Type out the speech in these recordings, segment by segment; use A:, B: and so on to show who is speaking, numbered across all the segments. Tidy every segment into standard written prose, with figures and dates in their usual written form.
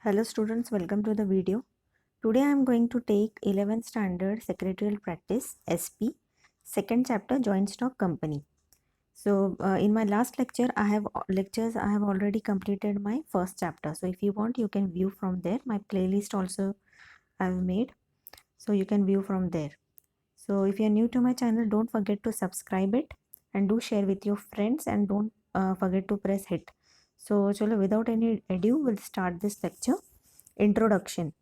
A: Hello students, welcome to the video. Today I am going to take 11th standard secretarial practice SP second chapter joint stock company. So in my last lecture I have already completed my first chapter. So if you want you can view from there. My playlist also I have made, so you can view from there. So if you are new to my channel, don't forget to subscribe it and do share with your friends, and don't forget to press hit. So chalo, without any ado, we'll start this lecture. Introduction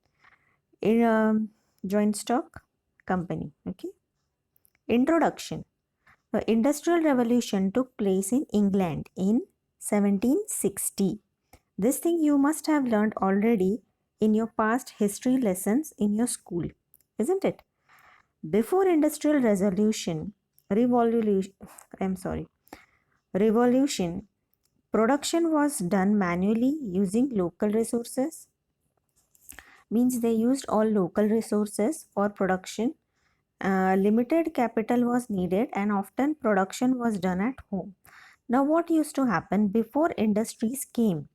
A: in joint stock company. Okay. Introduction. The Industrial Revolution took place in England in 1760. This thing you must have learned already in your past history lessons in your school, isn't it? Before industrial revolution, I'm sorry, revolution, production was done manually using local resources. Means they used all local resources for production. Limited capital was needed, and often production was done at home. Now, what used to happen before industries came?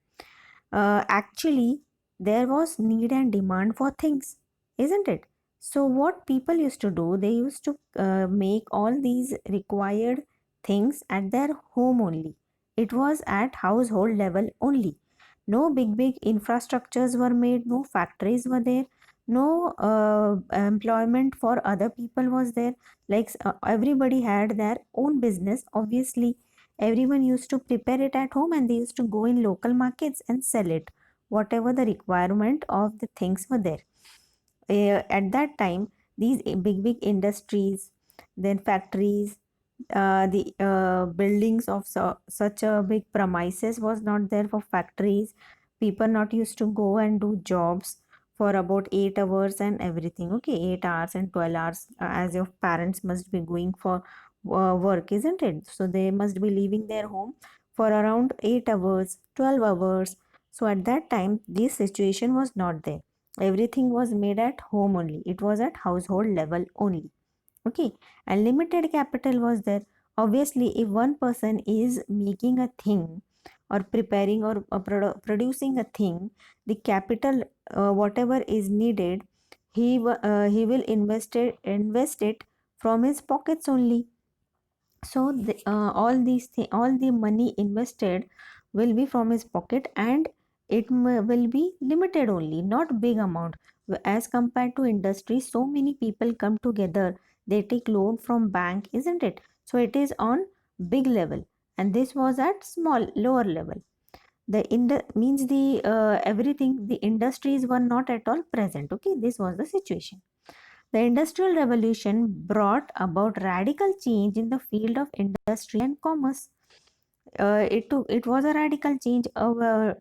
A: Actually, there was need and demand for things, isn't it? So, what people used to do, they used to make all these required things at their home only. It was at household level only. No big infrastructures were made, no factories were there, no employment for other people was there. Like everybody had their own business. Obviously, everyone used to prepare it at home and they used to go in local markets and sell it, whatever the requirement of the things were there. At that time, these big industries, then factories, the buildings of such a big premises was not there for factories. People not used to go and do jobs for about 8 hours and everything. Okay, 8 hours and 12 hours, as your parents must be going for work, isn't it? So they must be leaving their home for around 8 hours, 12 hours. So at that time this situation was not there. Everything was made at home only. It was at household level only. Okay. And limited capital was there. Obviously, if one person is making a thing or preparing or producing a thing, the capital, whatever is needed, he will invest it from his pockets only. So all the money invested will be from his pocket, and it will be limited only, not big amount. As compared to industry, so many people come together, they take loan from bank, isn't it? So it is on big level, and this was at small lower level. Means the everything, the industries were not at all present. Okay, this was the situation. The Industrial Revolution brought about radical change in the field of industry and commerce. It was a radical change. A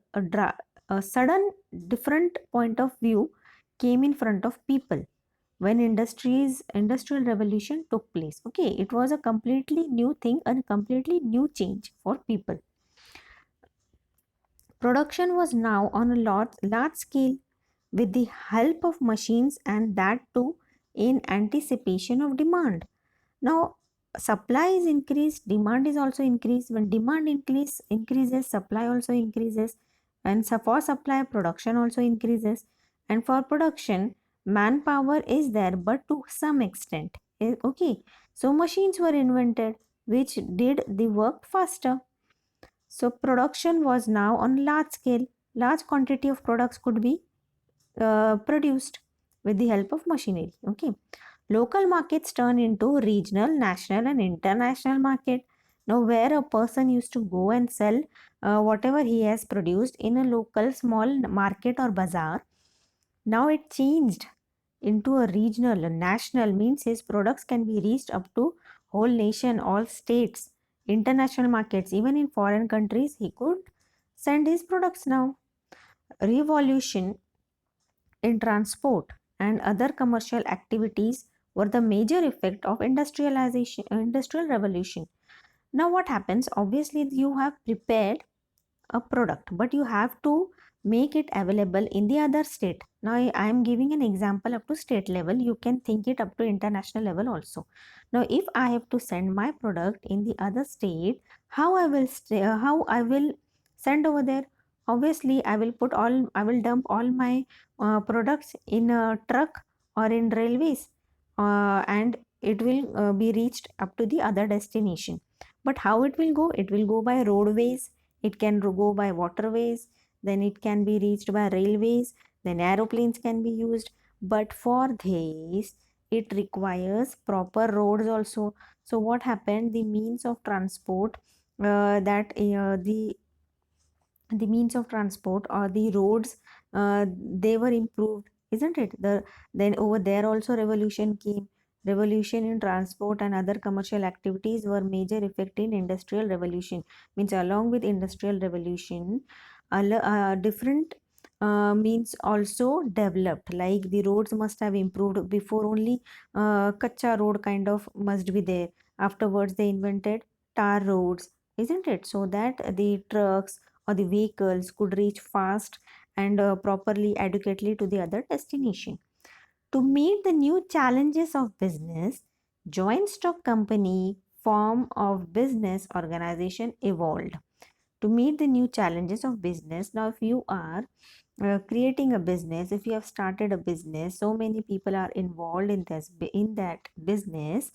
A: sudden different point of view came in front of people when industrial revolution took place. Okay, it was a completely new thing and completely new change for people. Production was now on a large scale with the help of machines, and that too in anticipation of demand. Now, supply is increased, demand is also increased. When increases, supply also increases, and for supply, production also increases. And for production, manpower is there, but to some extent. Okay, so machines were invented which did the work faster. So production was now on large scale. Large quantity of products could be produced with the help of machinery. Okay. Local markets turn into regional, national, and international market. Now, where a person used to go and sell whatever he has produced in a local small market or bazaar, now it changed into a regional. A national means his products can be reached up to whole nation, all states, international markets, even in foreign countries. He could send his products now. Revolution in transport and other commercial activities were the major effect of industrial revolution. Now what happens? Obviously you have prepared a product, but you have to make it available in the other state. Now I am giving an example up to state level. You can think it up to international level also. Now if I have to send my product in the other state, how I will send over there? obviously I will dump all my products in a truck or in railways, and it will be reached up to the other destination. But how it will go? It will go by roadways, it can go by waterways, then it can be reached by railways, then aeroplanes can be used. But for this, it requires proper roads also. So what happened? The means of transport, that the means of transport or the roads, they were improved, isn't it? Then over there also revolution came. Revolution in transport and other commercial activities were major effect in industrial revolution. Means along with industrial revolution, different means also developed, like the roads must have improved. Before only kacha road kind of must be there. Afterwards they invented tar roads, isn't it? So that the trucks or the vehicles could reach fast and properly, adequately to the other destination. To meet the new challenges of business, joint stock company form of business organization evolved. To meet the new challenges of business, now if you are creating a business, if you have started a business, so many people are involved in that business,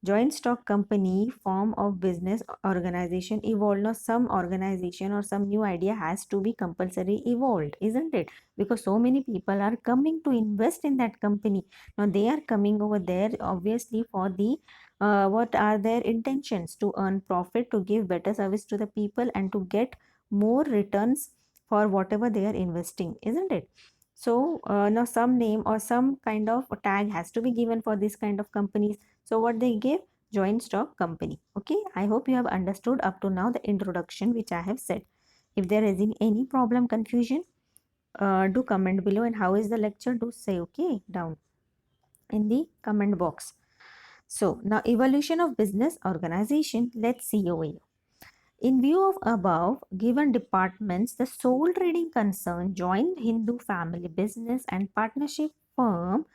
A: joint stock company form of business organization evolved. Now some organization or some new idea has to be compulsory evolved, isn't it? Because so many people are coming to invest in that company. Now they are coming over there obviously for the what are their intentions? To earn profit, to give better service to the people, and to get more returns for whatever they are investing, isn't it? So now some name or some kind of tag has to be given for this kind of companies. So what they give? Joint stock company. Okay, I hope you have understood up to now the introduction which I have said. If there is any problem, confusion, do comment below. And how is the lecture? Do say okay down in the comment box. So now evolution of business organization. Let's see over here. In view of above given departments, the sole trading concern, joint Hindu family business and partnership firm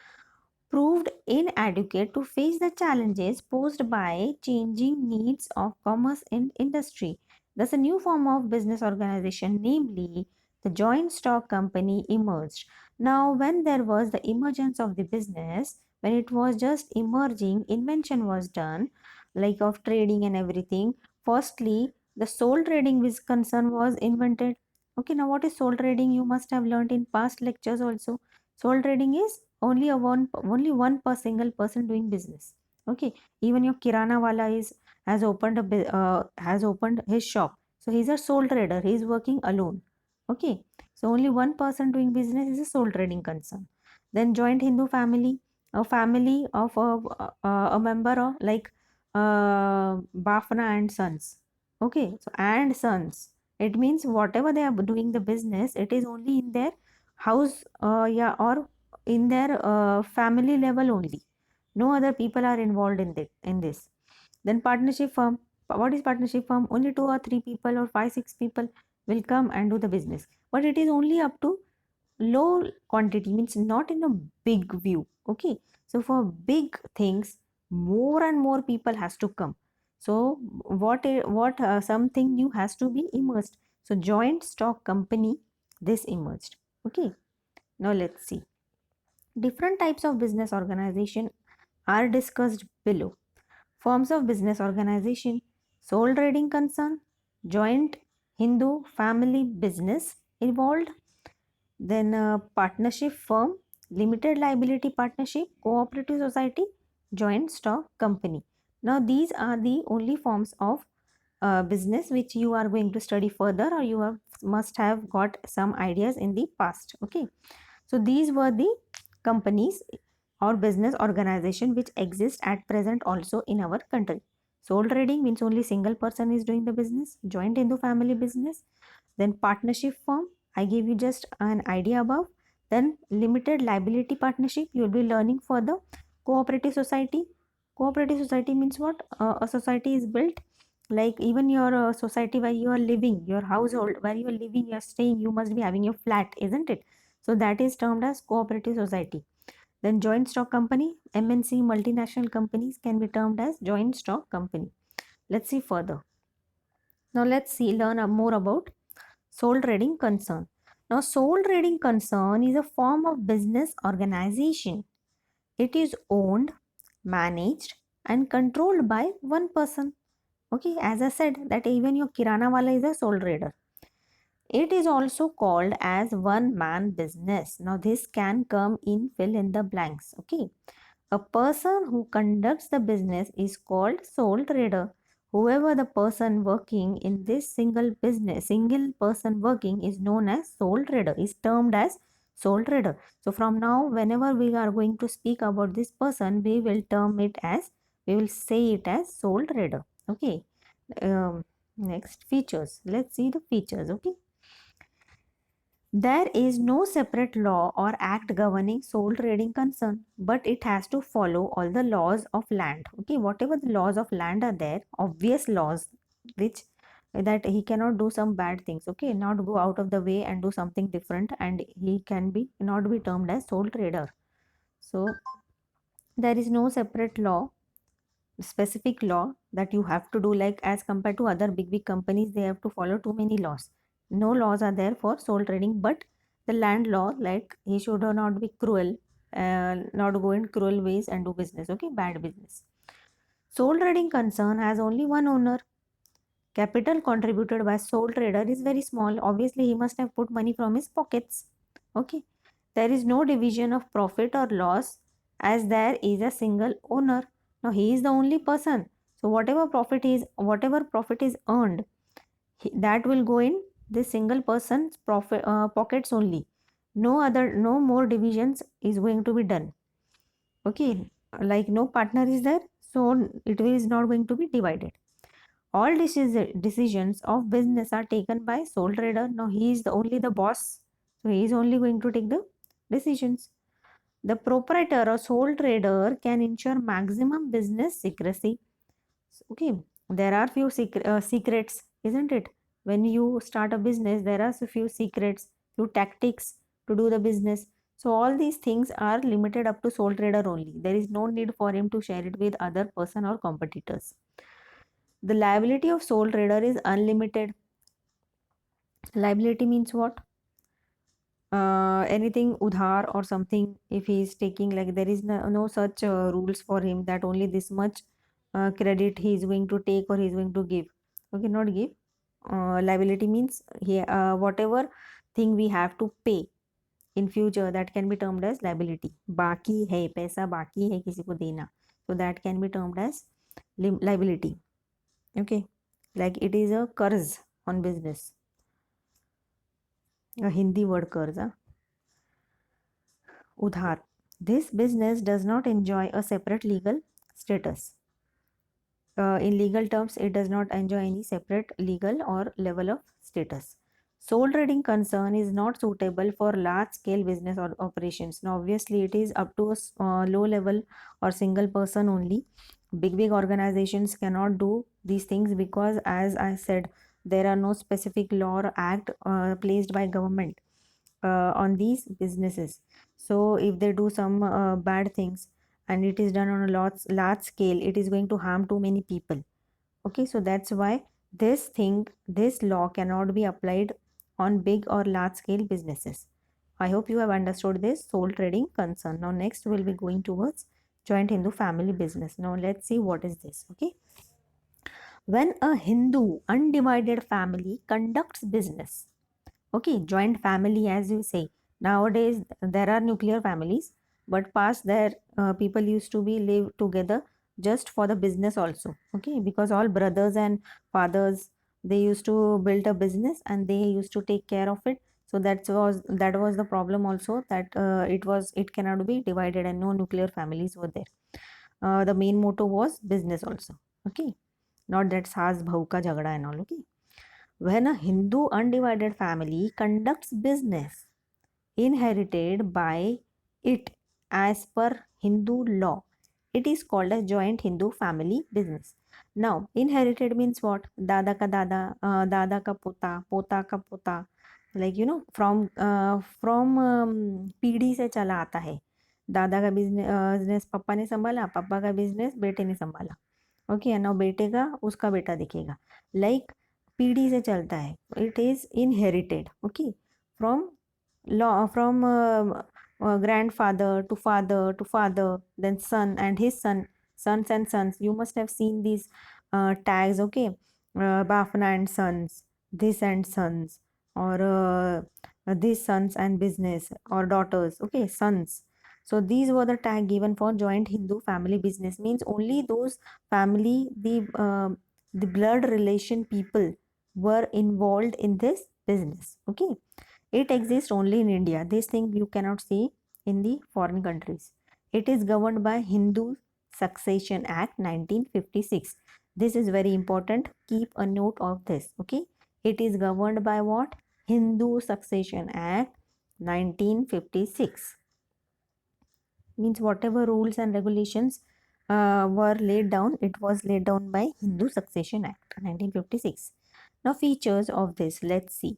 A: proved inadequate to face the challenges posed by changing needs of commerce and industry. Thus, a new form of business organization, namely the joint stock company, emerged. Now, when there was the emergence of the business, when it was just emerging, invention was done, like of trading and everything. Firstly, the sole trading with concern was invented. Okay, now what is sole trading? You must have learned in past lectures also. Sole trading is only one per single person doing business. Okay, even your kirana wala has opened his shop, so he's a sole trader, he is working alone. Okay, so only one person doing business is a sole trading concern. Then joint Hindu family, a family of a member of like Bafna and sons. Okay, so and sons, it means whatever they are doing the business, it is only in their house, yeah, or in their family level only. No other people are involved in this. Then partnership firm. What is partnership firm? Only two or three people or five, six people will come and do the business. But it is only up to low quantity, means not in a big view. Okay. So for big things, more and more people has to come. So what something new has to be emerged. So joint stock company, this emerged. Okay. Now let's see. Different types of business organization are discussed below. Forms of business organization: sole trading concern, joint Hindu family business involved, then partnership firm, limited liability partnership, cooperative society, joint stock company. Now these are the only forms of business which you are going to study further, or you must have got some ideas in the past. Okay, so these were the companies or business organization which exist at present also in our country. Sole trading means only single person is doing the business. Joint Hindu family business. Then partnership firm, I gave you just an idea above. Then limited liability partnership, you will be learning further. Cooperative society. Cooperative society means what? A society is built, like even your society where you are living, your household where you are living, you are staying, you must be having your flat, isn't it? So that is termed as cooperative society. Then joint stock company, MNC multinational companies can be termed as joint stock company. Let's see further. Now let's see learn more about Sole trading concern. Now, sole trading concern is a form of business organization. It is owned, managed, and controlled by one person. Okay, as I said, that even your kirana wala is a sole trader. It is also called as one man business. Now, this can come in fill in the blanks. Okay, a person who conducts the business is called sole trader. Whoever the person working in this single person working is known as sole trader, is termed as sole trader. So from now, whenever we are going to speak about this person, we will we will say it as sole trader. Okay. Next, features. Let's see the features. Okay. There is no separate law or act governing sole trading concern, but it has to follow all the laws of land. Okay, whatever the laws of land are there, obvious laws, which that he cannot do some bad things. Okay, not go out of the way and do something different, and he can be not be termed as sole trader. So there is no separate law, specific law that you have to do, like as compared to other big companies, they have to follow too many laws. No laws are there for sole trading, but the land law, like he should not be cruel, not go in cruel ways and do business. Okay, bad business. Sole trading concern has only one owner. Capital contributed by sole trader is very small. Obviously he must have put money from his pockets. Okay, there is no division of profit or loss, as there is a single owner. Now he is the only person. So whatever profit is earned, that will go in this single person's profit pockets only. No more divisions is going to be done. Okay, like no partner is there, so it is not going to be divided. All decisions of business are taken by sole trader. Now he is only the boss, so he is only going to take the decisions. The proprietor or sole trader can ensure maximum business secrecy. Okay, there are few secrets, isn't it? When you start a business, there are a few secrets, few tactics to do the business. So all these things are limited up to sole trader only. There is no need for him to share it with other person or competitors. The liability of sole trader is unlimited. Liability means what? Anything udhar or something, if he is taking, like there is no such rules for him that only this much credit he is going to take or he is going to give. Okay, not give. Liability means whatever thing we have to pay in future, that can be termed as liability. Baki hai, paisa baki hai kisi ko dena, so that can be termed as liability. Okay, like it is a कर्ज on business. A Hindi word कर्ज. Udhar. This business does not enjoy a separate legal status. In legal terms, it does not enjoy any separate legal or level of status. Sole trading concern is not suitable for large scale business or operations. Now, obviously, it is up to a low level or single person only. Big organizations cannot do these things because, as I said, there are no specific law or act placed by government on these businesses. So if they do some bad things and it is done on a large scale, it is going to harm too many people. Okay, so that's why this law cannot be applied on big or large scale businesses. I hope you have understood this sole trading concern. Now next we'll be going towards joint Hindu family business. Now let's see what is this. Okay, when a Hindu undivided family conducts business. Okay, joint family, as you say. Nowadays, there are nuclear families, but past there, people used to be live together just for the business also. Okay, because all brothers and fathers, they used to build a business and they used to take care of it. So that was the problem also, that it cannot be divided and no nuclear families were there. The main motto was business also. Okay, not that saas bhau ka jhagda and all. Okay, when a Hindu undivided family conducts business inherited by it as per Hindu law, it is called a joint Hindu family business. Now, inherited means what? Dada ka dada, dada ka pota, pota ka pota. Like from पीढ़ी से चला आता है. दादा का business पापा ने संभाला, पापा का बिजनेस बेटे ने संभाला. ओके, नाउ बेटे का उसका बेटा दिखेगा. लाइक पीढ़ी से चलता है, it is inherited, okay, from from grandfather to father to father, then son and his son, sons and sons. You must have seen these tags, okay, Bafna and sons, this and sons, or these sons and business, or daughters, okay, sons. So these were the tag given for joint Hindu family business, means only those family, the blood relation people were involved in this business, okay. It exists only in India. This thing you cannot see in the foreign countries. It is governed by Hindu Succession Act 1956. This is very important. Keep a note of this. Okay. It is governed by what? Hindu Succession Act 1956. Means whatever rules and regulations were laid down, it was laid down by Hindu Succession Act 1956. Now features of this, let's see.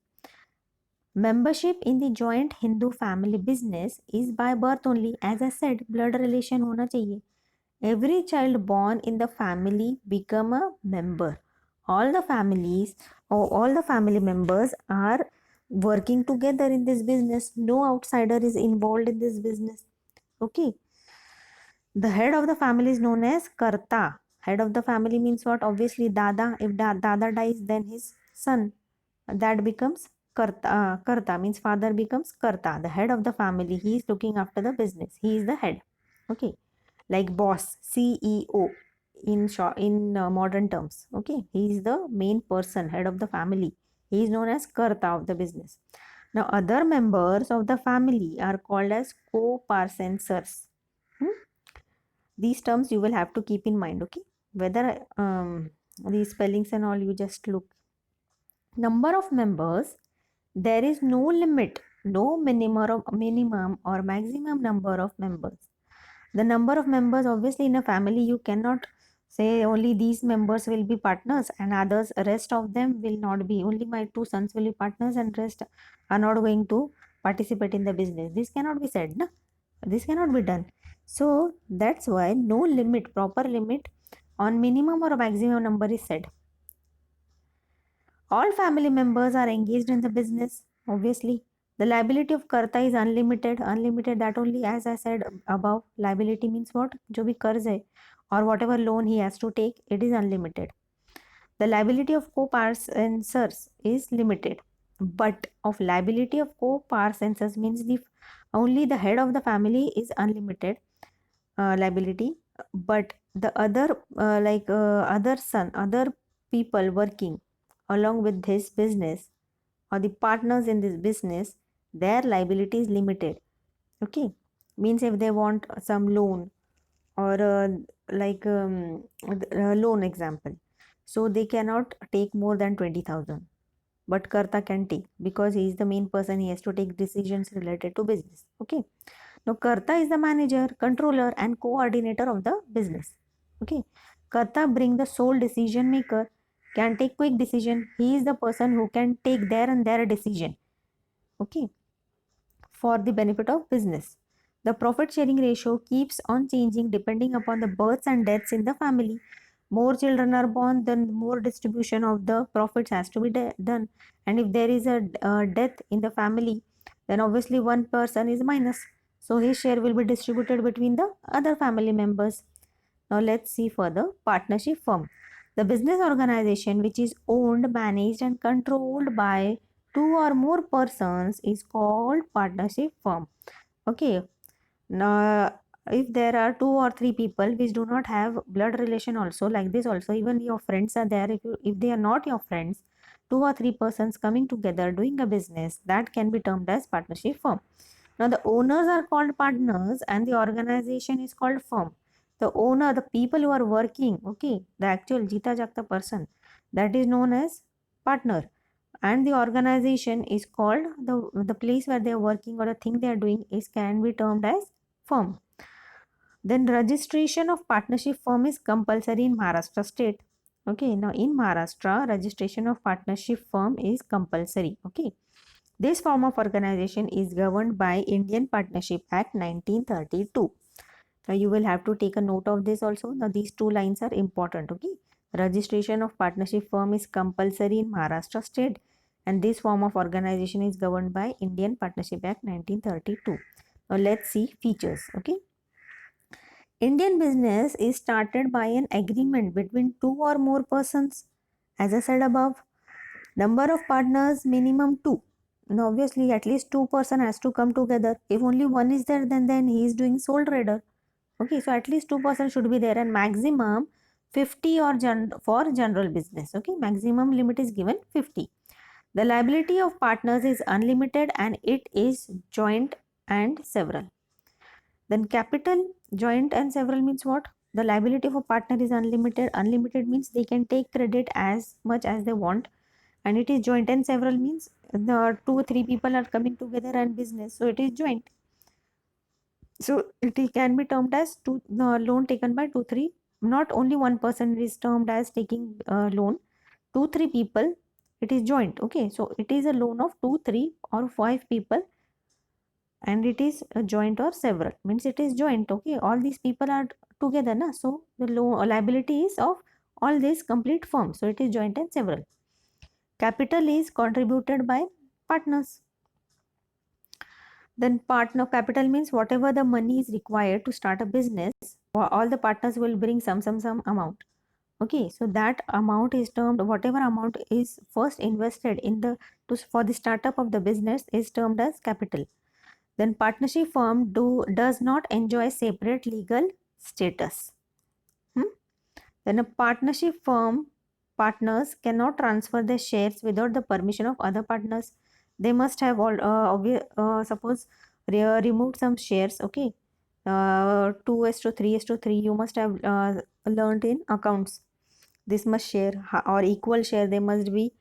A: Membership in the joint Hindu family business is by birth only. As I said, blood relation होना चाहिए. Every child born in the family become a member. All the families or all the family members are working together in this business. No outsider is involved in this business. Okay. The head of the family is known as Karta. Head of the family means what? Obviously, Dada. If Dada dies, then his son. That becomes Karta. Karta means father becomes Karta. The head of the family. He is looking after the business. He is the head. Okay. Like boss, CEO in short, in modern terms. Okay. He is the main person, head of the family. He is known as Karta of the business. Now, other members of the family are called as co-parsensors. These terms you will have to keep in mind, okay, whether these spellings and all you just look. Number of members, there is no limit, no minimum or maximum number of members. The number of members, obviously in a family you cannot say only these members will be partners and others, rest of them will not be, only my two sons will be partners and rest are not going to participate in the business. This cannot be said, no? This cannot be done. So that's why no limit, proper limit on minimum or maximum number is said. All family members are engaged in the business, obviously. The liability of Karta is unlimited. Unlimited, that only, as I said above, liability means what? Jo bhi कर्ज hai or whatever loan he has to take, it is unlimited. The liability of co-parsensors is limited. But of liability of co-parsensors means only the head of the family is unlimited liability, but the other other people working along with this business or the partners in this business, their liability is limited. Okay, means if they want some loan or loan example, so they cannot take more than 20,000, but Karta can take because he is the main person. He has to take decisions related to business. Okay. Now, Karta is the manager, controller, and coordinator of the business. Okay. Karta bring the sole decision maker, can take quick decision. He is the person who can take their and their decision. Okay. For the benefit of business. The profit sharing ratio keeps on changing depending upon the births and deaths in the family. More children are born, then more distribution of the profits has to be done. And if there is a death in the family, then obviously one person is minus. So his share will be distributed between the other family members. Now let's see further. Partnership firm. The business organization which is owned, managed and controlled by two or more persons is called partnership firm. Okay. Now, if there are two or three people which do not have blood relation also, like this also, even your friends are there, if they are not your friends, two or three persons coming together doing a business, that can be termed as partnership firm. Now the owners are called partners and the organization is called firm. The owner, the people who are working, okay, the actual Jita Jagta person, that is known as partner, and the organization is called the place where they are working or the thing they are doing is can be termed as firm. Then registration of partnership firm is compulsory in Maharashtra state. Okay, now in Maharashtra, registration of partnership firm is compulsory. Okay, this form of organization is governed by Indian Partnership Act 1932. Now you will have to take a note of this also. Now these two lines are important. Okay, Registration of partnership firm is compulsory in Maharashtra state, and this form of organization is governed by Indian Partnership Act 1932. Now let's see features. Okay, Indian business is started by an agreement between two or more persons. As I said above, number of partners minimum two. Now obviously at least two person has to come together. If only one is there, then he is doing sole trader. Okay, so at least two person should be there, and maximum 50 or for general business. Okay, maximum limit is given 50. The liability of partners is unlimited and it is joint and several. Then capital, joint and several means what? The liability of a partner is unlimited. Unlimited means they can take credit as much as they want, and it is joint and several means the 2 or 3 people are coming together and business, so it is joint. So it can be termed as loan taken by 2 3. Not only one person is termed as taking loan. 2 3 people, it is joint. Okay, so it is a loan of 2 3 or 5 people, and it is a joint or several means it is joint. Okay, all these people are together na, so the liability is of all this complete firm, so it is joint and several. Capital is contributed by partners. Then partner capital means whatever the money is required to start a business, all the partners will bring some amount. Okay, so that amount is termed, whatever amount is first invested in the for the startup of the business is termed as capital. Then partnership firm does not enjoy separate legal status. Then a partnership firm partners cannot transfer their shares without the permission of other partners. They must have all suppose removed some shares. Okay, 2:3:3 you must have learned in accounts. This must share or equal share they must be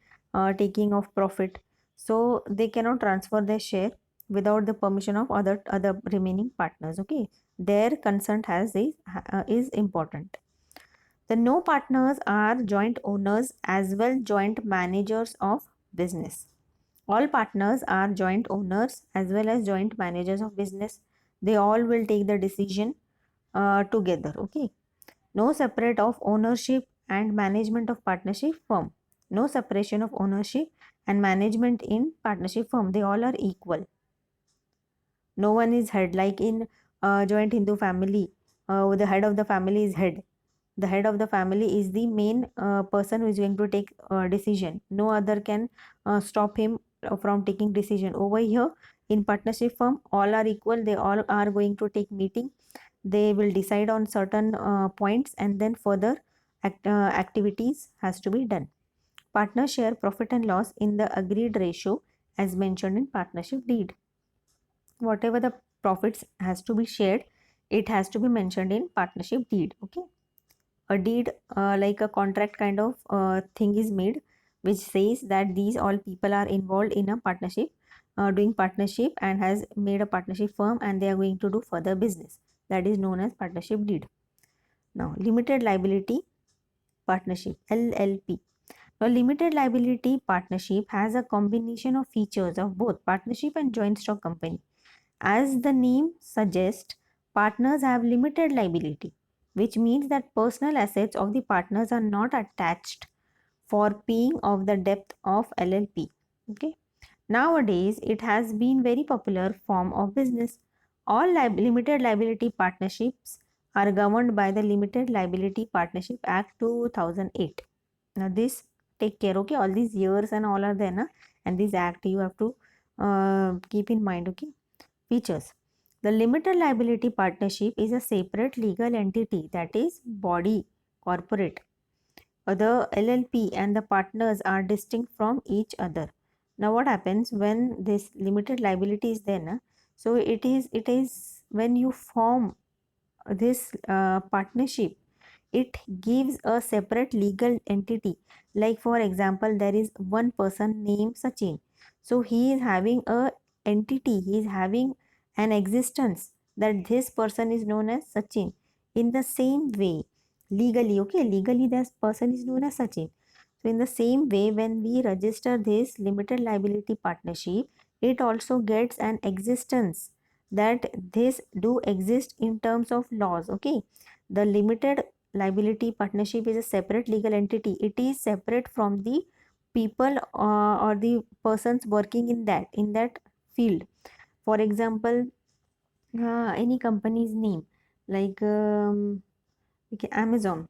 A: taking of profit, so they cannot transfer their share without the permission of other remaining partners. Okay, their consent is important. The no partners are joint owners as well joint managers of business. All partners are joint owners as well as joint managers of business. They all will take the decision together. Okay. No separate of ownership and management of partnership firm. No separation of ownership and management in partnership firm. They all are equal. No one is head like in joint Hindu family. The head of the family is head. The head of the family is the main person who is going to take decision. No other can stop him from taking decision. Over here in partnership firm, all are equal. They all are going to take meeting. They will decide on certain points, and then further activities has to be done. Partners share profit and loss in the agreed ratio as mentioned in partnership deed. Whatever the profits has to be shared, it has to be mentioned in partnership deed. Okay, a deed like a contract kind of thing is made, which says that these all people are involved in a partnership, doing partnership, and has made a partnership firm, and they are going to do further business. That is known as partnership deed. Now limited liability partnership, LLP. Now limited liability partnership has a combination of features of both partnership and joint stock company. As the name suggests, partners have limited liability, which means that personal assets of the partners are not attached for paying off the debt of LLP. Okay. Nowadays, it has been very popular form of business. All limited liability partnerships are governed by the Limited Liability Partnership Act 2008. Now, this take care. Okay, all these years and all are there, na? And this act you have to keep in mind. Okay. Features. The limited liability partnership is a separate legal entity, that is body corporate. The LLP and the partners are distinct from each other. Now what happens when this limited liability is there, na? So it is when you form this partnership, it gives a separate legal entity. Like for example, there is one person named Sachin, so he is having a entity, he is having an existence, that this person is known as Sachin. In the same way, legally, okay, legally this person is known as Sachin. So in the same way, when we register this limited liability partnership, it also gets an existence, that this do exist in terms of laws. Okay, the limited liability partnership is a separate legal entity. It is separate from the people or the persons working in that field. For example, any company's name, like okay, Amazon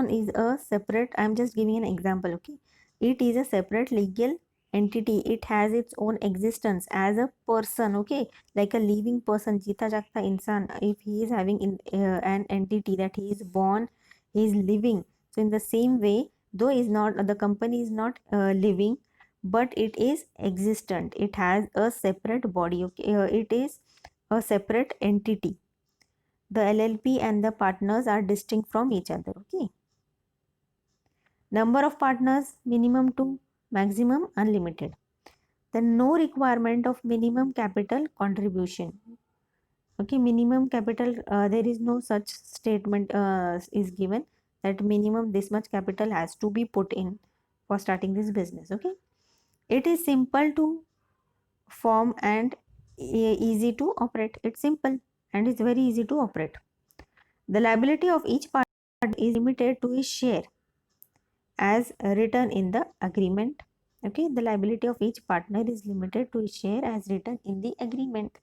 A: is a separate, I'm just giving an example, okay. It is a separate legal entity. It has its own existence as a person, okay, like a living person, jita jagta insan. If he is having an entity that he is born, he is living. So in the same way, though is not, the company is not living, but it is existent. It has a separate body, okay. It is a separate entity. The LLP and the partners are distinct from each other, okay. Number of partners, minimum 2, maximum unlimited. Then no requirement of minimum capital contribution, okay. Minimum capital, there is no such statement is given that minimum this much capital has to be put in for starting this business, okay. It is simple to form and easy to operate. It's simple and it's very easy to operate. The liability of each partner is limited to his share as written in the agreement, okay. The liability of each partner is limited to his share as written in the agreement.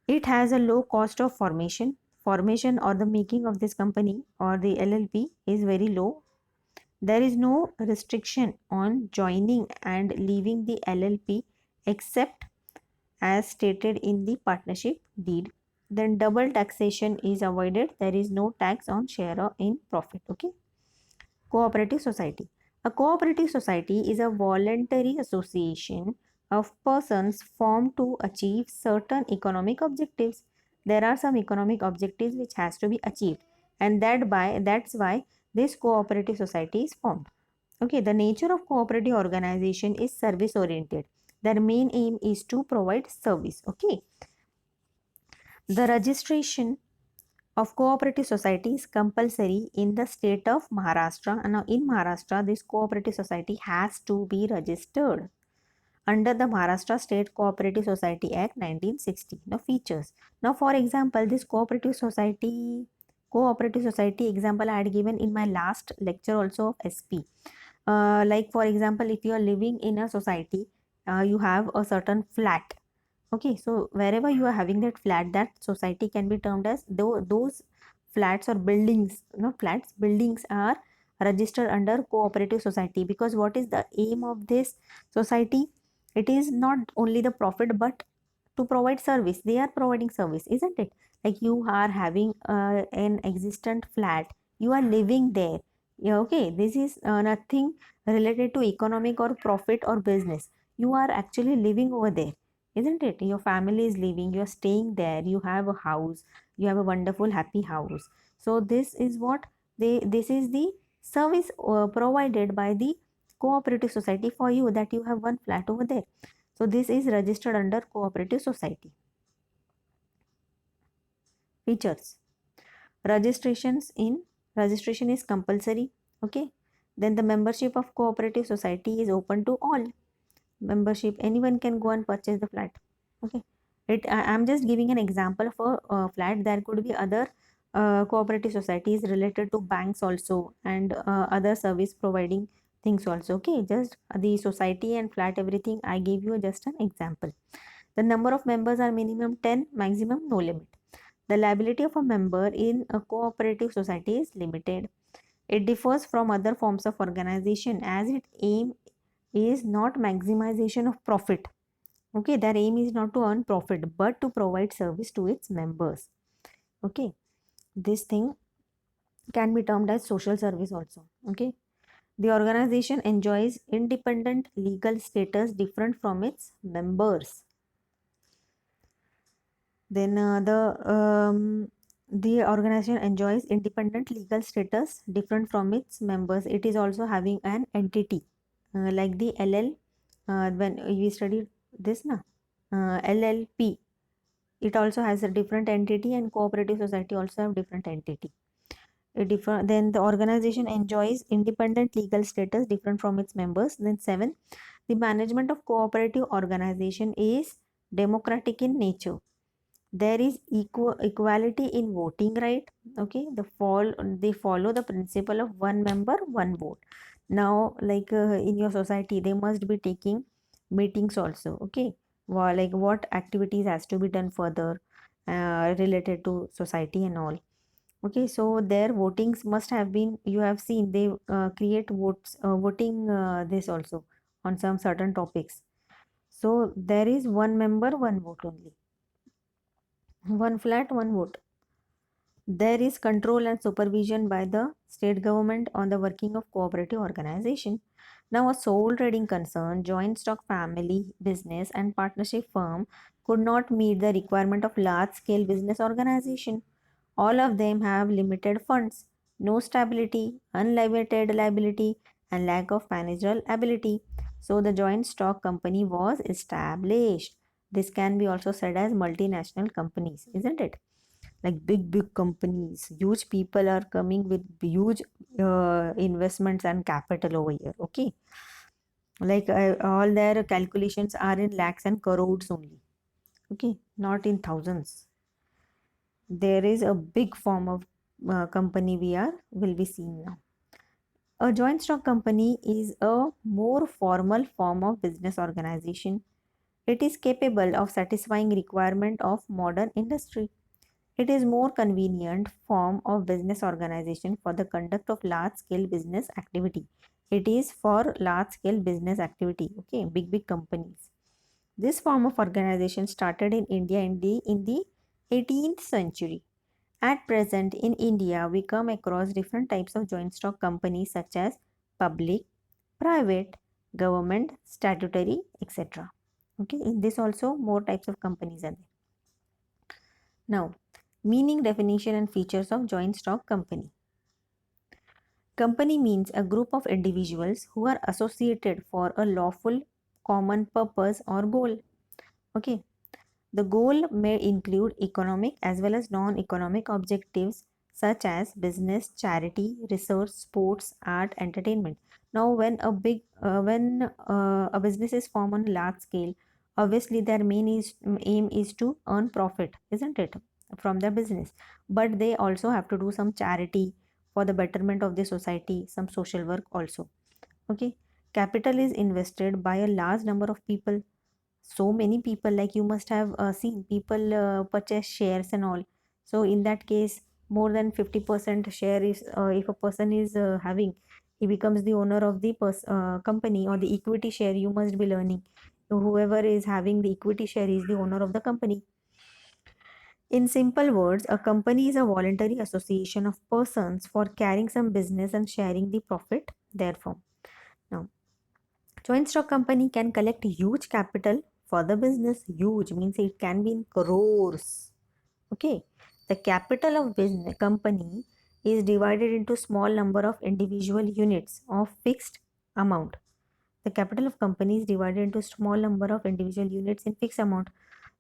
A: It has a low cost of formation or the making of this company or the LLP is very low. There is no restriction on joining and leaving the LLP except as stated in the partnership deed. Then double taxation is avoided. There is no tax on share or in profit, okay. Cooperative society. A cooperative society is a voluntary association of persons formed to achieve certain economic objectives. There are some economic objectives which has to be achieved, and that's why this cooperative society is formed. Okay, the nature of cooperative organization is service oriented. Their main aim is to provide service, okay. The registration of cooperative society is compulsory in the state of Maharashtra. And now in Maharashtra, this cooperative society has to be registered under the Maharashtra State Cooperative Society Act 1960. Now features. Now for example, this cooperative society example I had given in my last lecture also of SP. Like for example, if you are living in a society, you have a certain flat, okay. So wherever you are having that flat, that society can be termed as those flats or buildings, not flats, buildings are registered under cooperative society. Because what is the aim of this society? It is not only the profit but to provide service. They are providing service, isn't it? Like you are having an existent flat, you are living there, yeah, okay. This is nothing related to economic or profit or business. You are actually living over there, isn't it? Your family is living, you are staying there, you have a house, you have a wonderful happy house. So this is what this is the service provided by the cooperative society for you, that you have one flat over there. So this is registered under cooperative society. Features. Registration is compulsory, okay. Then the membership of cooperative society is open to all. Membership, anyone can go and purchase the flat, okay. I'm just giving an example of a flat. There could be other cooperative societies related to banks also, and other service providing things also, okay. Just the society and flat, everything I gave you just an example. The number of members are minimum 10, maximum no limit. The liability of a member in a cooperative society is limited. It differs from other forms of organization as its aim is not maximization of profit, okay. Their aim is not to earn profit but to provide service to its members, okay. This thing can be termed as social service also, okay. The organization enjoys independent legal status different from its members. Then the organization enjoys independent legal status different from its members. It is also having an entity like the LL. When we studied this, LLP, it also has a different entity, and cooperative society also have different entity. Then the organization enjoys independent legal status different from its members. Then 7, the management of cooperative organization is democratic in nature. There is equality in voting right. Okay, they follow the principle of one member one vote. Now, like in your society they must be taking meetings also. Okay, like what activities has to be done further related to society and all. Okay, so their votings must have been, you have seen they create voting this also on some certain topics. So there is one member one vote only, one flat one vote. There is control and supervision by the state government on the working of cooperative organization. Now, a sole trading concern, joint stock family business, and partnership firm could not meet the requirement of large scale business organization. All of them have limited funds, no stability, unlimited liability, and lack of managerial ability. So, the joint stock company was established. This can be also said as multinational companies, isn't it? Like big companies, huge people are coming with huge investments and capital over here. Okay, like all their calculations are in lakhs and crores only. Okay, not in thousands. There is a big form of company we are will be seeing now. A joint stock company is a more formal form of business organization. It is capable of satisfying requirement of modern industry. It is more convenient form of business organization for the conduct of large scale business activity. It is for large scale business activity. Okay, big companies. This form of organization started in India in the 18th century. At present in India, we come across different types of joint stock companies such as public, private, government, statutory, etc. Okay, in this also more types of companies are there. Now, meaning, definition, and features of joint stock company. Company means a group of individuals who are associated for a lawful common purpose or goal. Okay. The goal may include economic as well as non-economic objectives such as business, charity, research, sports, art, entertainment. Now, when a business is formed on a large scale, obviously their aim is to earn profit, isn't it, from their business? But they also have to do some charity for the betterment of the society, some social work also. Okay, capital is invested by a large number of people, so many people, like you must have seen people purchase shares and all. So in that case, more than 50% share is, if a person is having, he becomes the owner of the company, or the equity share, you must be learning. So whoever is having the equity share is the owner of the company. In simple words, a company is a voluntary association of persons for carrying some business and sharing the profit therefrom. Now, joint stock company can collect huge capital for the business. Huge means it can be in crores. Okay. The capital of business company is divided into small number of individual units of fixed amount. The capital of company is divided into small number of individual units in fixed amount.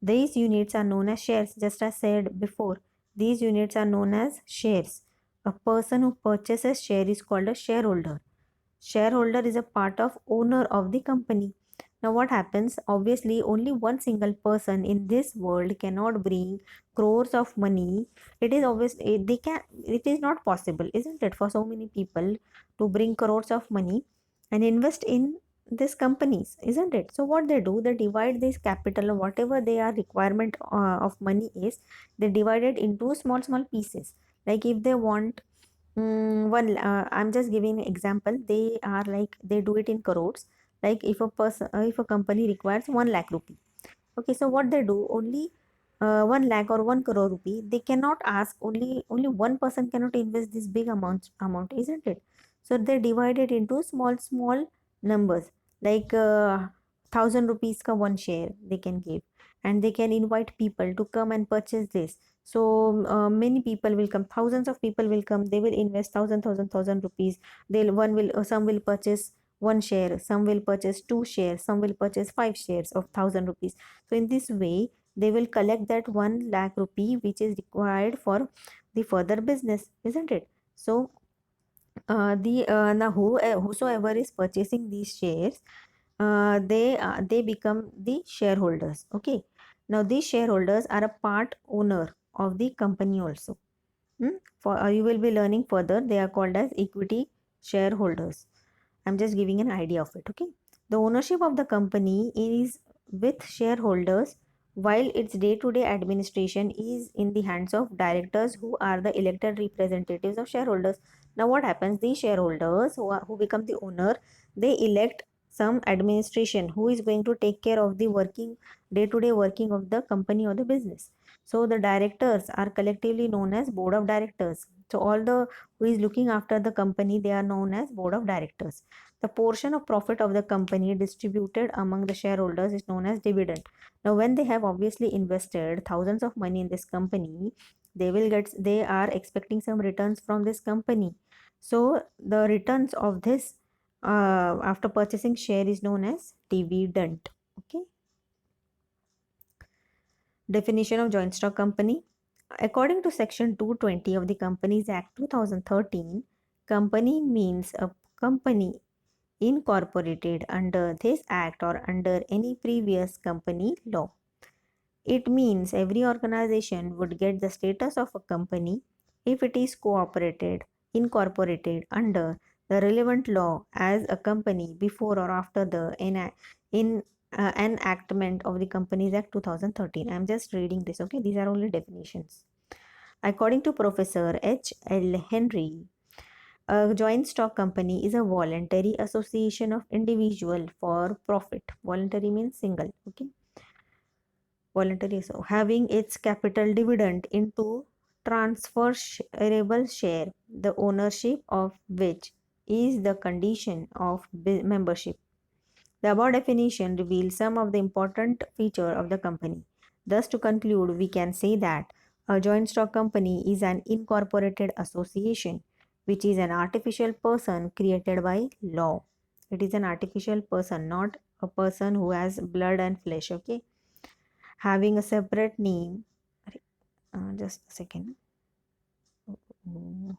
A: These units are known as shares, just as said before. These units are known as shares. A person who purchases share is called a shareholder. Shareholder is a part of owner of the company. Now what happens? Obviously, only one single person in this world cannot bring crores of money. It is obvious they can. It is not possible, isn't it, for so many people to bring crores of money and invest in these companies, isn't it? So what they do, they divide this capital, or whatever their requirement of money is, they divide it into small pieces. Like if they want I'm just giving an example. They are like they do it in crores. Like if a company requires 1 lakh rupee. Okay, so what they do, only 1 lakh or 1 crore rupee. They cannot ask, only one person cannot invest this big amount, isn't it? So they divide it into small numbers. Like 1,000 rupees ka one share they can give, and they can invite people to come and purchase this. So many people will come, thousands of people will come, they will invest thousand rupees. They'll one will Some will purchase one share, some will purchase two shares, some will purchase five shares of 1,000 rupees. So in this way they will collect that 1 lakh rupee which is required for the further business, isn't it? So the now whosoever is purchasing these shares, they become the shareholders. Okay, Now these shareholders are a part owner of the company also. You will be learning further. They are called as equity shareholders. I'm just giving an idea of it. Okay. The ownership of the company is with shareholders, while its day-to-day administration is in the hands of directors who are the elected representatives of shareholders. Now what happens? These shareholders who become the owner, they elect some administration who is going to take care of the working day-to-day working of the company or the business. So the directors are collectively known as board of directors. So all the who is looking after the company, they are known as board of directors. The portion of profit of the company distributed among the shareholders is known as dividend. Now when they have obviously invested thousands of money in this company, they are expecting some returns from this company. So the returns of this after purchasing share is known as dividend. Okay. Definition of joint stock company. According to Section 220 of the Companies Act 2013, company means a company incorporated under this act or under any previous company law. It means every organization would get the status of a company if it is incorporated under the relevant law as a company before or after the enactment of the Companies Act 2013. I am just reading this, okay? These are only definitions. According to Professor H.L. Henry, a joint stock company is a voluntary association of individual for profit. Voluntary means single, okay? Voluntary, so having its capital dividend into transferable share, the ownership of which is the condition of membership. The above definition reveals some of the important features of the company. Thus, to conclude, we can say that a joint stock company is an incorporated association, which is an artificial person created by law. It is an artificial person, not a person who has blood and flesh, okay? Having a separate name. Just a second. Mm,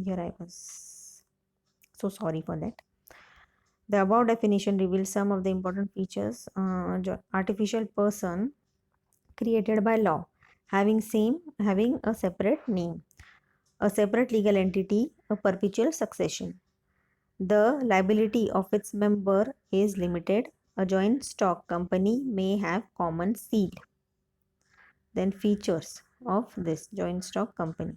A: Here I was so sorry for that. The above definition reveals some of the important features. Artificial person created by law, having a separate name, a separate legal entity, a perpetual succession. The liability of its member is limited. A joint stock company may have common seal. Then features of this joint stock company.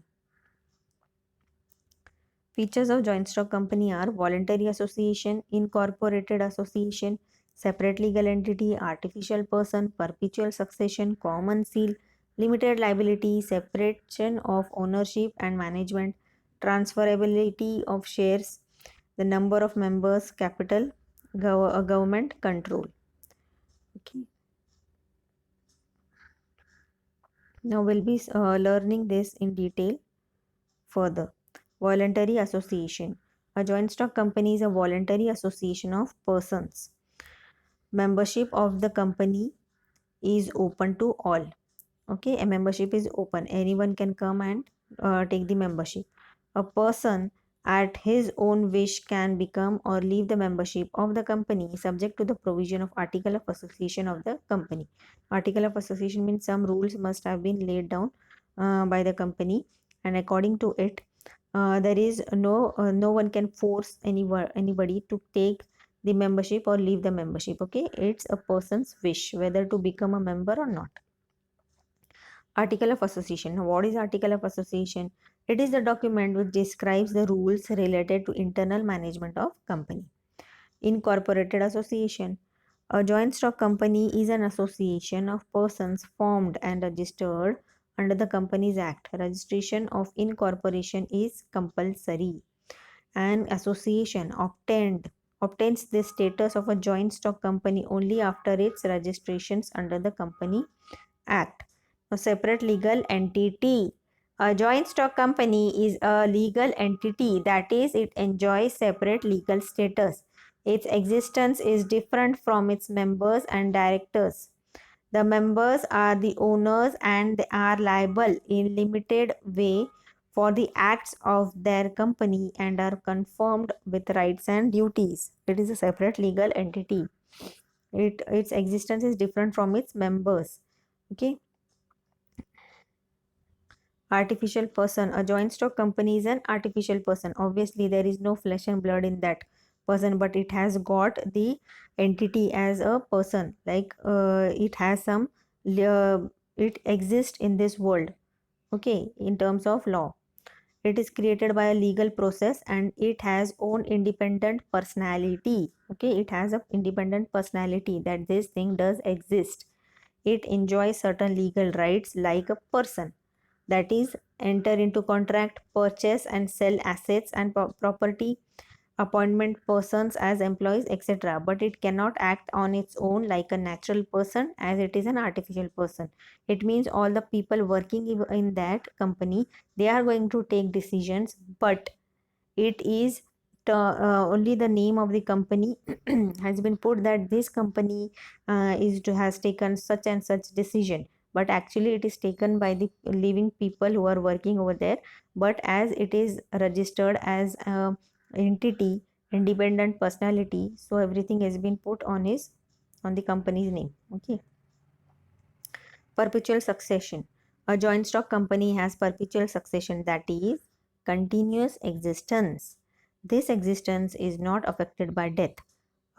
A: Features of joint stock company are voluntary association, incorporated association, separate legal entity, artificial person, perpetual succession, common seal, limited liability, separation of ownership and management, transferability of shares, the number of members, capital, government control. Okay. Now we'll be learning this in detail further. Voluntary association. A joint stock company is a voluntary association of persons. Membership of the company is open to all. Okay, a membership is open. Anyone can come and take the membership. A person at his own wish can become or leave the membership of the company subject to the provision of Article of Association of the company. Article of Association means some rules must have been laid down by the company, and according to it, there is no one can force anybody to take the membership or leave the membership. Okay, it's a person's wish whether to become a member or not. Article of Association. What is Article of Association? It is the document which describes the rules related to internal management of company. Incorporated association. A joint stock company is an association of persons formed and registered under the Companies Act. Registration of incorporation is compulsory. An association obtains the status of a joint stock company only after its registrations under the Company Act. A separate legal entity. A joint stock company is a legal entity, that is, it enjoys separate legal status. Its existence is different from its members and directors. The members are the owners and they are liable in limited way for the acts of their company and are confirmed with rights and duties. It is a separate legal entity. its existence is different from its members. Okay. Artificial person, a joint stock company is an artificial person. Obviously there is no flesh and blood in that person, but it has got the entity as a person, like it has some it exists in this world. Okay, in terms of law, it is created by a legal process and it has own independent personality. Okay, it has a independent personality, that this thing does exist. It enjoys certain legal rights like a person, that is enter into contract, purchase and sell assets and property, appointment persons as employees, etc. But it cannot act on its own like a natural person, as it is an artificial person. It means all the people working in that company, they are going to take decisions, but it is only the name of the company has been put that this company has taken such and such decision, but actually it is taken by the living people who are working over there. But as it is registered as a entity, independent personality, so everything has been put on the company's name. Okay. Perpetual succession. A joint stock company has perpetual succession, that is continuous existence. This existence is not affected by death.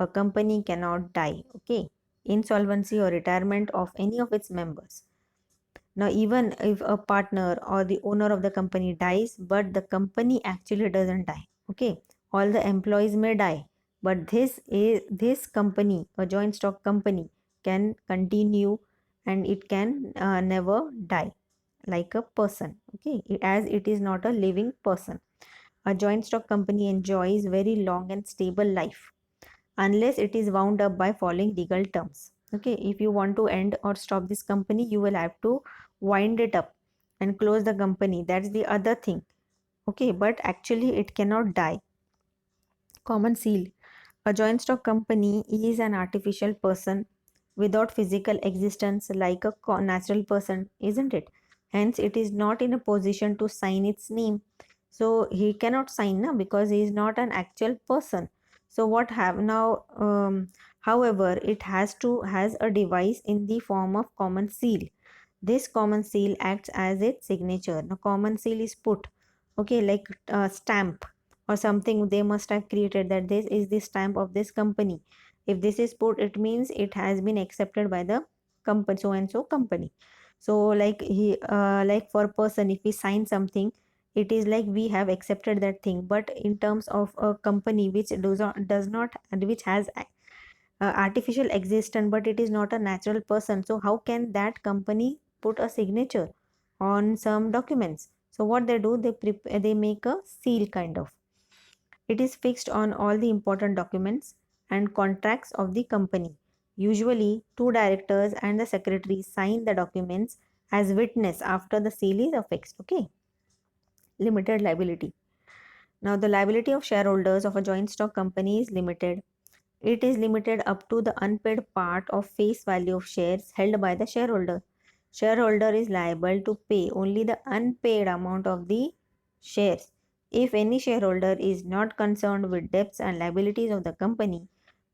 A: A company cannot die. Okay. Insolvency or retirement of any of its members. Now, even if a partner or the owner of the company dies, but the company actually doesn't die. Okay. All the employees may die, but this company, a joint stock company, can continue and it can never die like a person. Okay. As it is not a living person. A joint stock company enjoys very long and stable life unless it is wound up by following legal terms. Okay, if you want to end or stop this company, you will have to wind it up and close the company. That's the other thing. Okay, but actually it cannot die. Common seal. A joint stock company is an artificial person without physical existence like a natural person, isn't it? Hence, it is not in a position to sign its name. So he cannot sign now because he is not an actual person. So what have now? However, it has a device in the form of common seal. This common seal acts as its signature. Now, common seal is put, okay, like stamp or something they must have created, that this is the stamp of this company. If this is put, it means it has been accepted by the company, so and so company. So like like for person, if we sign something, it is like we have accepted that thing. But in terms of a company which does not and which has artificial existence, but it is not a natural person, so how can that company put a signature on some documents? So what they do, they make a seal kind of. It is fixed on all the important documents and contracts of the company. Usually, two directors and the secretary sign the documents as witness after the seal is affixed. Okay. Limited liability. Now, the liability of shareholders of a joint stock company is limited. It is limited up to the unpaid part of face value of shares held by the shareholder. Shareholder is liable to pay only the unpaid amount of the shares. If any shareholder is not concerned with debts and liabilities of the company,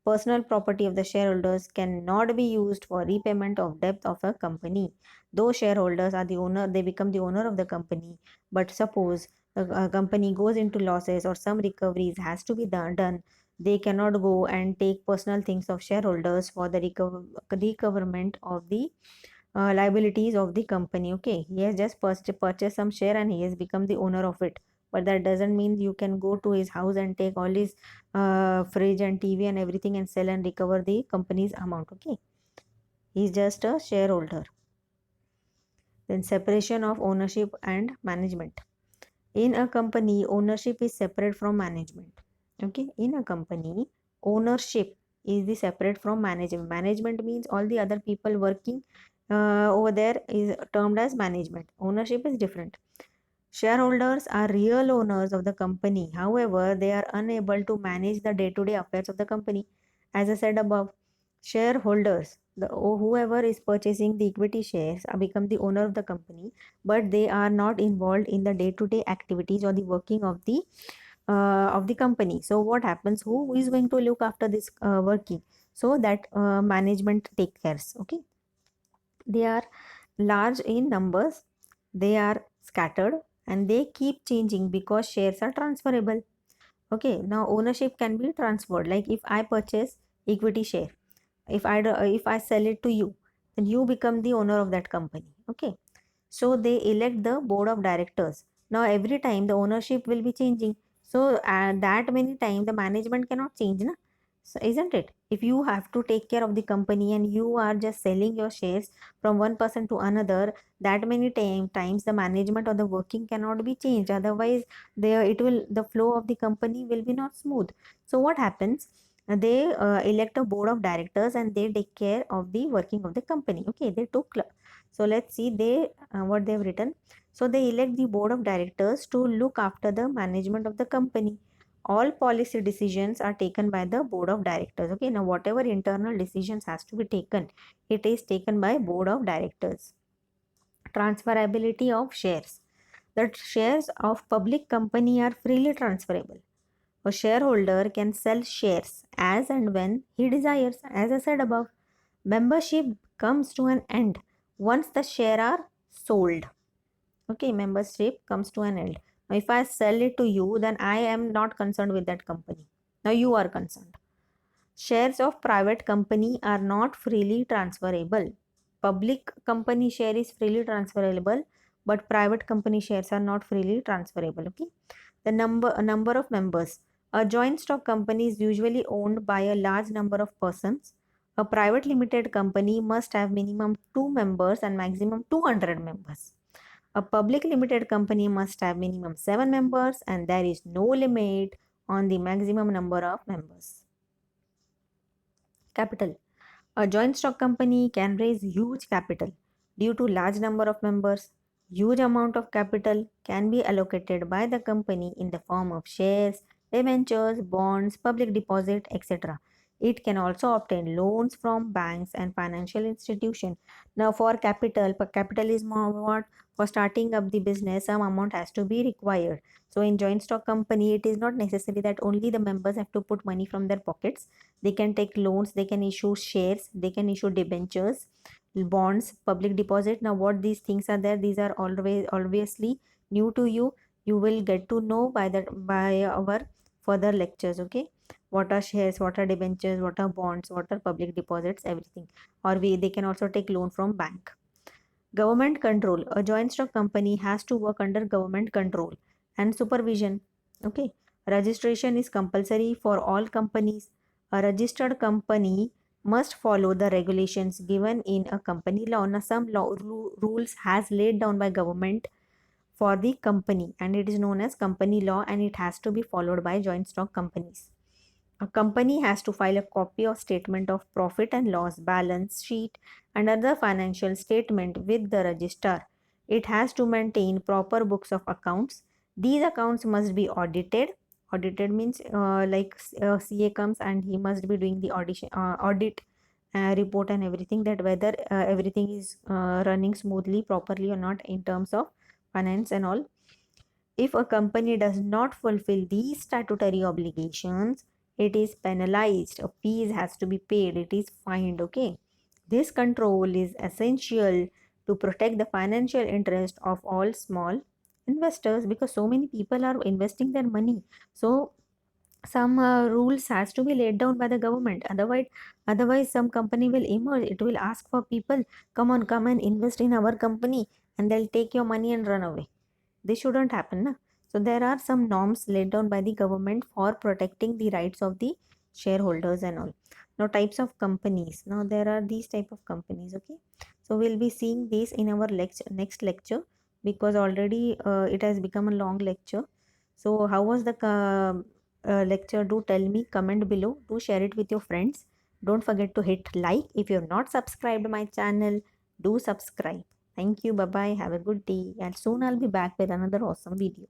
A: personal property of the shareholders cannot be used for repayment of debt of a company. Those shareholders are the owner, they become the owner of the company. But suppose a company goes into losses or some recoveries has to be done, they cannot go and take personal things of shareholders for the recoverment of the liabilities of the company. Okay, he has just purchased some share and he has become the owner of it, but that doesn't mean you can go to his house and take all his fridge and TV and everything and sell and recover the company's amount. Okay, he's just a shareholder. Then separation of ownership and management. In a company, ownership is separate from management. Okay, in a company, ownership is the separate from management. Management means all the other people working over there is termed as management. Ownership is different. Shareholders are real owners of the company. However, they are unable to manage the day-to-day affairs of the company. As I said above, shareholders, whoever is purchasing the equity shares, become the owner of the company, but they are not involved in the day-to-day activities or the working of the company. So what happens? Who is going to look after this working? so that management take cares. Okay, they are large in numbers, they are scattered, and they keep changing because shares are transferable. Okay, now ownership can be transferred. Like if I purchase equity share, if I sell it to you, then you become the owner of that company. Okay, so they elect the board of directors. Now every time the ownership will be changing, so that many time the management cannot change, na? So isn't it, if you have to take care of the company and you are just selling your shares from one person to another, that many times the management or the working cannot be changed, otherwise the flow of the company will be not smooth. So what happens, they elect a board of directors and they take care of the working of the company. Okay, they took, so let's see they what they have written. So they elect the board of directors to look after the management of the company. All policy decisions are taken by the board of directors. Okay, now whatever internal decisions has to be taken, it is taken by board of directors. Transferability of shares. The shares of public company are freely transferable. A shareholder can sell shares as and when he desires. As I said above, membership comes to an end once the share are sold. Okay, membership comes to an end. Now, if I sell it to you, then I am not concerned with that company. Now you are concerned. Shares of private company are not freely transferable. Public company share is freely transferable, but private company shares are not freely transferable. Okay, the number of members. A joint stock company is usually owned by a large number of persons. A private limited company must have minimum 2 members and maximum 200 members. A public limited company must have minimum 7 members and there is no limit on the maximum number of members. Capital. A joint stock company can raise huge capital due to large number of members. Huge amount of capital can be allocated by the company in the form of shares, debentures, bonds, public deposit, etc. It can also obtain loans from banks and financial institutions. Now, for capital is more what, for starting up the business, some amount has to be required. So, in joint stock company, it is not necessary that only the members have to put money from their pockets. They can take loans, they can issue shares, they can issue debentures, bonds, public deposit. Now what these things are there, these are always obviously new to you. You will get to know by our further lectures. Okay, what are shares, what are debentures, what are bonds, what are public deposits, everything. Or they can also take loan from bank. Government control. A joint stock company has to work under government control and supervision. Okay. Registration is compulsory for all companies. A registered company must follow the regulations given in a company law. Now, some rules has laid down by government for the company and it is known as company law and it has to be followed by joint stock companies. A company has to file a copy of statement of profit and loss, balance sheet, and other financial statement with the registrar. It has to maintain proper books of accounts. These accounts must be audited. Audited means CA comes and he must be doing the audit report and everything, that whether everything is running smoothly, properly or not in terms of finance and all. If a company does not fulfill these statutory obligations, it is penalized. A fees has to be paid. It is fined. Okay. This control is essential to protect the financial interest of all small investors because so many people are investing their money. So some rules has to be laid down by the government. Otherwise, some company will emerge. It will ask for people, come on, come and invest in our company, and they'll take your money and run away. This shouldn't happen, na? So there are some norms laid down by the government for protecting the rights of the shareholders and all. Now types of companies. Now there are these type of companies. Okay, so we'll be seeing this in our next lecture because already it has become a long lecture. So how was the lecture? Do tell me, comment below, do share it with your friends. Don't forget to hit like. If you have not subscribed my channel, do subscribe. Thank you. Bye bye. Have a good day. And soon I'll be back with another awesome video.